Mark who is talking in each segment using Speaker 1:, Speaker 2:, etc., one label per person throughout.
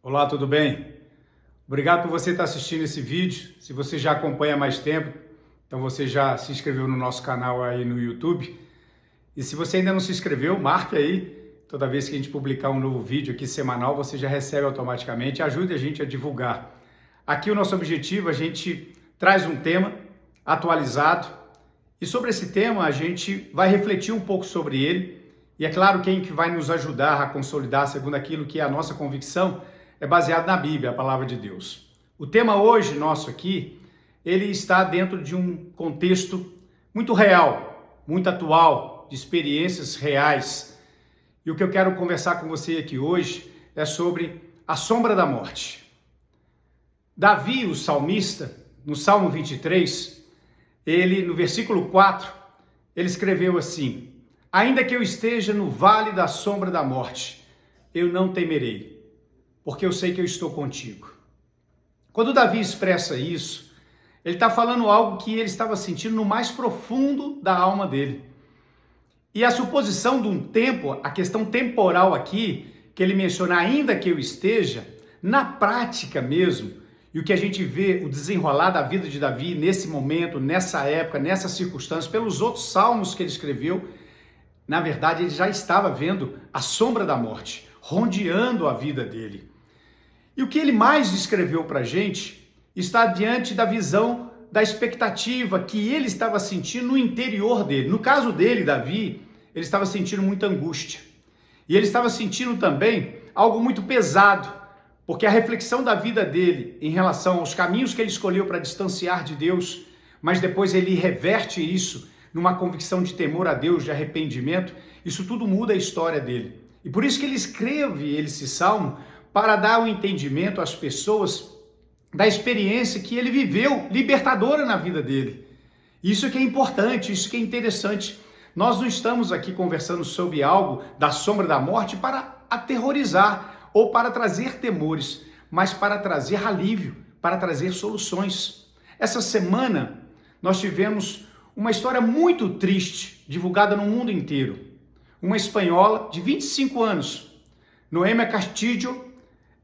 Speaker 1: Olá, tudo bem? Obrigado por você estar assistindo esse vídeo. Se você já acompanha há mais tempo, então você já se inscreveu no nosso canal aí no YouTube. E se você ainda não se inscreveu, marque aí. Toda vez que a gente publicar um novo vídeo aqui semanal, você já recebe automaticamente. Ajude a gente a divulgar. Aqui o nosso objetivo, a gente traz um tema atualizado. E sobre esse tema, a gente vai refletir um pouco sobre ele. E é claro, quem que vai nos ajudar a consolidar segundo aquilo que é a nossa convicção é baseado na Bíblia, a palavra de Deus. O tema hoje nosso aqui, ele está dentro de um contexto muito real, muito atual, de experiências reais. E o que eu quero conversar com você aqui hoje é sobre a sombra da morte. Davi, o salmista, no Salmo 23, ele, no versículo 4, ele escreveu assim: ainda que eu esteja no vale da sombra da morte, eu não temerei, porque eu sei que eu estou contigo. Quando Davi expressa isso, ele está falando algo que ele estava sentindo no mais profundo da alma dele. E a suposição de um tempo, a questão temporal aqui, que ele menciona, ainda que eu esteja, na prática mesmo, e o que a gente vê, o desenrolar da vida de Davi nesse momento, nessa época, nessas circunstâncias, pelos outros salmos que ele escreveu, na verdade ele já estava vendo a sombra da morte, rondeando a vida dele. E o que ele mais descreveu para a gente está diante da visão, da expectativa que ele estava sentindo no interior dele. No caso dele, Davi, ele estava sentindo muita angústia. E ele estava sentindo também algo muito pesado, porque a reflexão da vida dele em relação aos caminhos que ele escolheu para distanciar de Deus, mas depois ele reverte isso numa convicção de temor a Deus, de arrependimento, isso tudo muda a história dele. E por isso que ele escreve esse salmo, para dar o entendimento às pessoas da experiência que ele viveu, libertadora na vida dele. Isso que é importante, isso que é interessante. Nós não estamos aqui conversando sobre algo da sombra da morte para aterrorizar ou para trazer temores, mas para trazer alívio, para trazer soluções. Essa semana nós tivemos uma história muito triste, divulgada no mundo inteiro. Uma espanhola de 25 anos, Noêmia Castillo,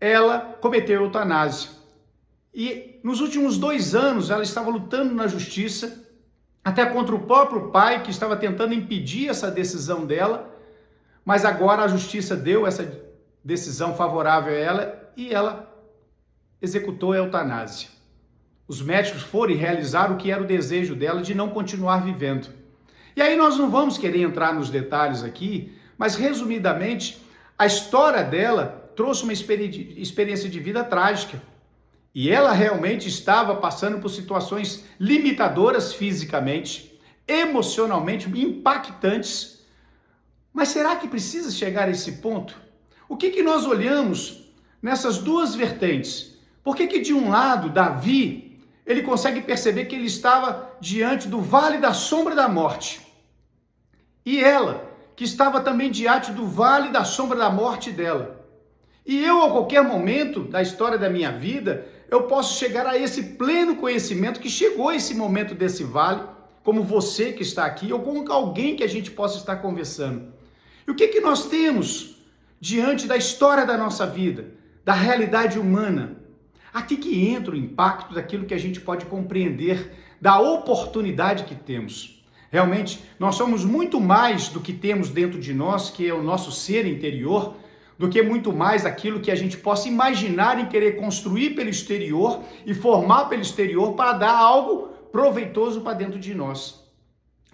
Speaker 1: ela cometeu eutanásia. E nos últimos 2 anos ela estava lutando na justiça, até contra o próprio pai, que estava tentando impedir essa decisão dela, mas agora a justiça deu essa decisão favorável a ela e ela executou a eutanásia. Os médicos foram realizar o que era o desejo dela de não continuar vivendo. E aí nós não vamos querer entrar nos detalhes aqui, mas resumidamente, a história dela trouxe uma experiência de vida trágica. E ela realmente estava passando por situações limitadoras fisicamente, emocionalmente impactantes. Mas será que precisa chegar a esse ponto? O que nós olhamos nessas duas vertentes? Por que de um lado, Davi, ele consegue perceber que ele estava diante do vale da sombra da morte? E ela, que estava também diante do vale da sombra da morte dela. E eu, a qualquer momento da história da minha vida, eu posso chegar a esse pleno conhecimento que chegou esse momento desse vale, como você que está aqui, ou com alguém que a gente possa estar conversando. E o que nós temos diante da história da nossa vida, da realidade humana? Aqui que entra o impacto daquilo que a gente pode compreender, da oportunidade que temos. Realmente, nós somos muito mais do que temos dentro de nós, que é o nosso ser interior, do que muito mais aquilo que a gente possa imaginar em querer construir pelo exterior e formar pelo exterior para dar algo proveitoso para dentro de nós.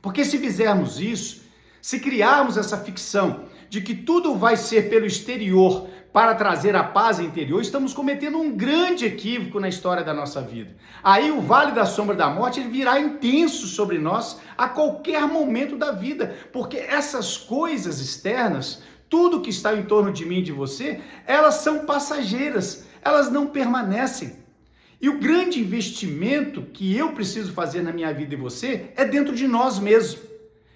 Speaker 1: Porque se fizermos isso, se criarmos essa ficção de que tudo vai ser pelo exterior para trazer a paz interior, estamos cometendo um grande equívoco na história da nossa vida. Aí o vale da sombra da morte ele virá intenso sobre nós a qualquer momento da vida, porque essas coisas externas, tudo que está em torno de mim e de você, elas são passageiras, elas não permanecem. E o grande investimento que eu preciso fazer na minha vida e você é dentro de nós mesmos.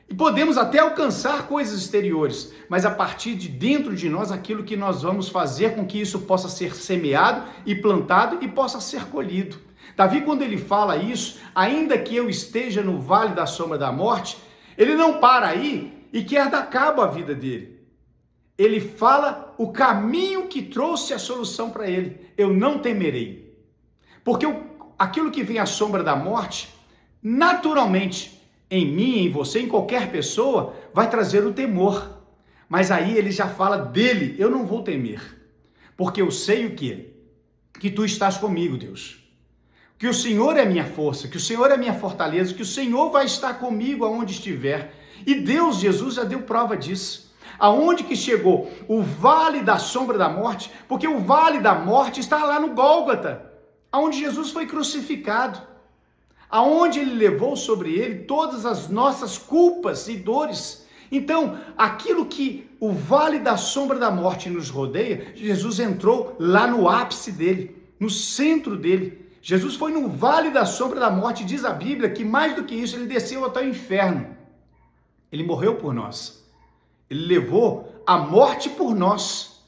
Speaker 1: E podemos até alcançar coisas exteriores, mas a partir de dentro de nós, aquilo que nós vamos fazer com que isso possa ser semeado e plantado e possa ser colhido. Davi, quando ele fala isso, ainda que eu esteja no vale da sombra da morte, ele não para aí e quer dar cabo à vida dele. ele fala o caminho que trouxe a solução para ele. Eu não temerei. Porque aquilo que vem à sombra da morte, naturalmente, em mim, em você, em qualquer pessoa, vai trazer o temor. Mas aí ele já fala dele, eu não vou temer. Porque eu sei o quê? Que tu estás comigo, Deus. Que o Senhor é minha força, que o Senhor é minha fortaleza, que o Senhor vai estar comigo aonde estiver. E Deus, Jesus, já deu prova disso. Aonde que chegou? O vale da sombra da morte, porque o vale da morte está lá no Gólgota, aonde Jesus foi crucificado, aonde ele levou sobre ele todas as nossas culpas e dores. Então, aquilo que o vale da sombra da morte nos rodeia, Jesus entrou lá no ápice dele, no centro dele. Jesus foi no vale da sombra da morte, diz a Bíblia que mais do que isso, ele desceu até o inferno. Ele morreu por nós. Ele levou a morte por nós.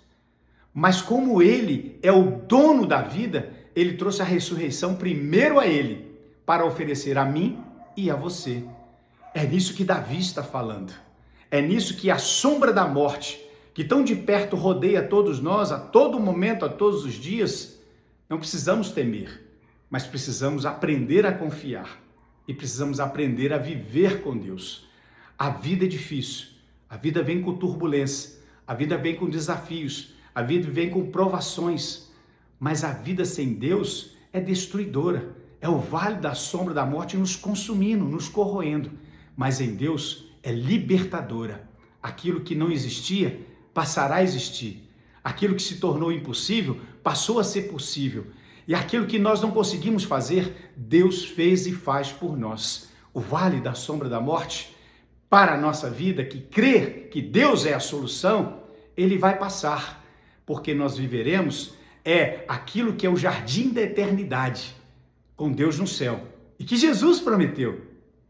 Speaker 1: Mas como ele é o dono da vida, ele trouxe a ressurreição primeiro a ele, para oferecer a mim e a você. É nisso que Davi está falando. É nisso que a sombra da morte, que tão de perto rodeia todos nós, a todo momento, a todos os dias, não precisamos temer, mas precisamos aprender a confiar e precisamos aprender a viver com Deus. A vida é difícil, a vida vem com turbulência, a vida vem com desafios, a vida vem com provações, mas a vida sem Deus é destruidora, é o vale da sombra da morte nos consumindo, nos corroendo, mas em Deus é libertadora. Aquilo que não existia passará a existir, aquilo que se tornou impossível passou a ser possível, e aquilo que nós não conseguimos fazer, Deus fez e faz por nós. O vale da sombra da morte, para a nossa vida, que crer que Deus é a solução, ele vai passar, porque nós viveremos aquilo que é o jardim da eternidade, com Deus no céu, e que Jesus prometeu,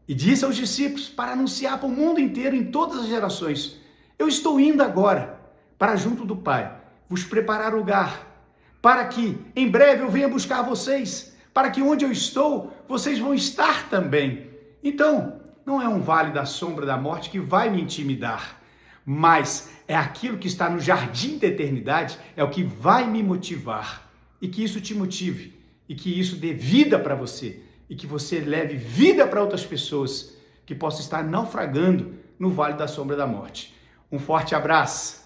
Speaker 1: e disse aos discípulos, para anunciar para o mundo inteiro, em todas as gerações, eu estou indo agora, para junto do Pai, vos preparar lugar, para que em breve eu venha buscar vocês, para que onde eu estou, vocês vão estar também. Então, não é um vale da sombra da morte que vai me intimidar, mas é aquilo que está no jardim da eternidade, é o que vai me motivar, e que isso te motive, e que isso dê vida para você, e que você leve vida para outras pessoas, que possam estar naufragando no vale da sombra da morte. Um forte abraço!